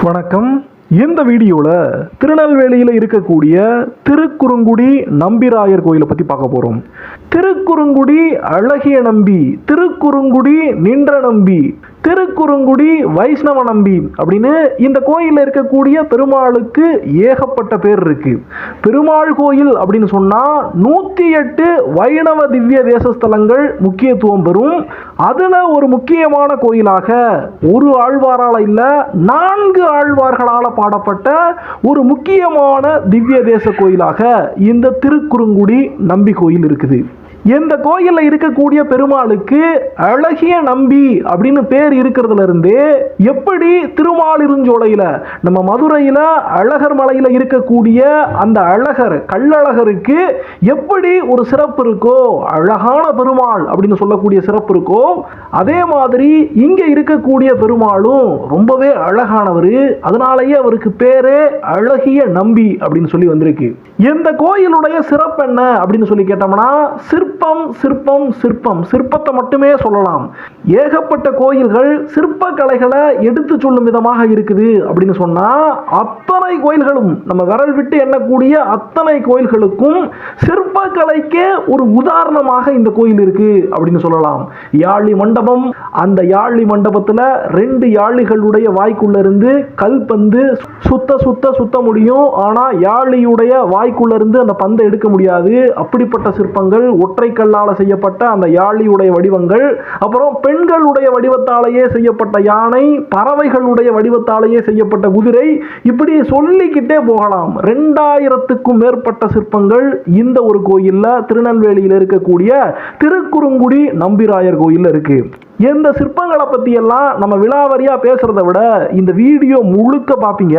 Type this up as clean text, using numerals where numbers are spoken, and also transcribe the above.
வணக்கம். இந்த வீடியோவில் திருநெல்வேலியில் இருக்கக்கூடிய திருக்குறுங்குடி நம்பிராயர் கோயிலை பற்றி பார்க்க போகிறோம். திருக்குறுங்குடி அழகிய நம்பி, திருக்குறுங்குடி நின்ற நம்பி, திருக்குறுங்குடி வைஷ்ணவ நம்பி அப்படின்னு இந்த கோயிலில் இருக்கக்கூடிய பெருமாளுக்கு ஏகப்பட்ட பேர் இருக்கு. பெருமாள் கோயில் அப்படின்னு சொன்னால் 108 வைணவ திவ்ய தேசஸ்தலங்கள் முக்கியத்துவம் பெறும். அதில் ஒரு முக்கியமான கோயிலாக ஒரு ஆழ்வாரால் இல்லை 4 ஆழ்வார்களால் பாடப்பட்ட ஒரு முக்கியமான திவ்ய தேச கோயிலாக இந்த திருக்குறுங்குடி நம்பி கோயில் இருக்குது. இந்த கோயிலில் இருக்கக்கூடிய பெருமாளுக்கு அழகிய நம்பி அப்படின்னு பேர் இருக்கிறதுல இருந்து எப்படி திருமாலிருஞ்சோலையில் நம்ம மதுரையில் அழகர் மலையில் இருக்கக்கூடிய அந்த அழகர் கள்ளழகருக்கு எப்படி ஒரு சிறப்பு இருக்கோ, அழகான பெருமாள் அப்படின்னு சொல்லக்கூடிய சிறப்பு இருக்கோ, அதே மாதிரி இங்கே இருக்கக்கூடிய பெருமாளும் ரொம்பவே அழகானவர். அதனாலேயே அவருக்கு பேரே அழகிய நம்பி அப்படின்னு சொல்லி வந்திருக்கு. இந்த கோயிலுடைய சிறப்பு என்ன அப்படின்னு சொல்லி கேட்டோம்னா சிற்பம் சிற்பம் சிற்பம் சிற்பத்தை மட்டுமே சொல்லலாம். ஏகப்பட்ட கோயில்கள் சிற்ப கலைகளை எடுத்து சொல்லும் விதமாக இருக்குது அப்படின்னு சொன்னா அத்தனை கோயில்களும் நம்ம விரல் விட்டு எண்ணக்கூடிய அத்தனை கோயில்களுக்கும் சிற்ப கலைக்கே ஒரு உதாரணமாக இந்த கோயில் இருக்கு அப்படின்னு சொல்லலாம். யாழி மண்டபம், அந்த யாழி மண்டபத்தில் 2 யாழிகளுடைய வாய்க்குள்ள இருந்து கல் பந்து சுத்த முடியும். ஆனா யாழியுடைய வாய்க்குள்ள இருந்து அந்த பந்தை எடுக்க முடியாது. அப்படிப்பட்ட சிற்பங்கள், ஒற்றை கல்லால் செய்யப்பட்ட அந்த யாழியுடைய வடிவங்கள், அப்புறம் பெண்களுடைய வடிவத்தாலேயே செய்யப்பட்ட யானை, பறவைகளுடைய வடிவத்தாலேயே செய்யப்பட்ட குதிரை, இப்படி சொல்லிக்கிட்டே போகலாம். 2000க்கும் மேற்பட்ட சிற்பங்கள் இந்த ஒரு கோயில்ல திருநெல்வேலியில் இருக்கக்கூடிய திருக்குறுங்குடி நம்பிராயர் கோயில் இருக்கு. இந்த சிற்பங்களை பத்தி எல்லாம் நம்ம விலாவரியா பேசுறதை விட இந்த வீடியோ முழுக்க பார்ப்பீங்க.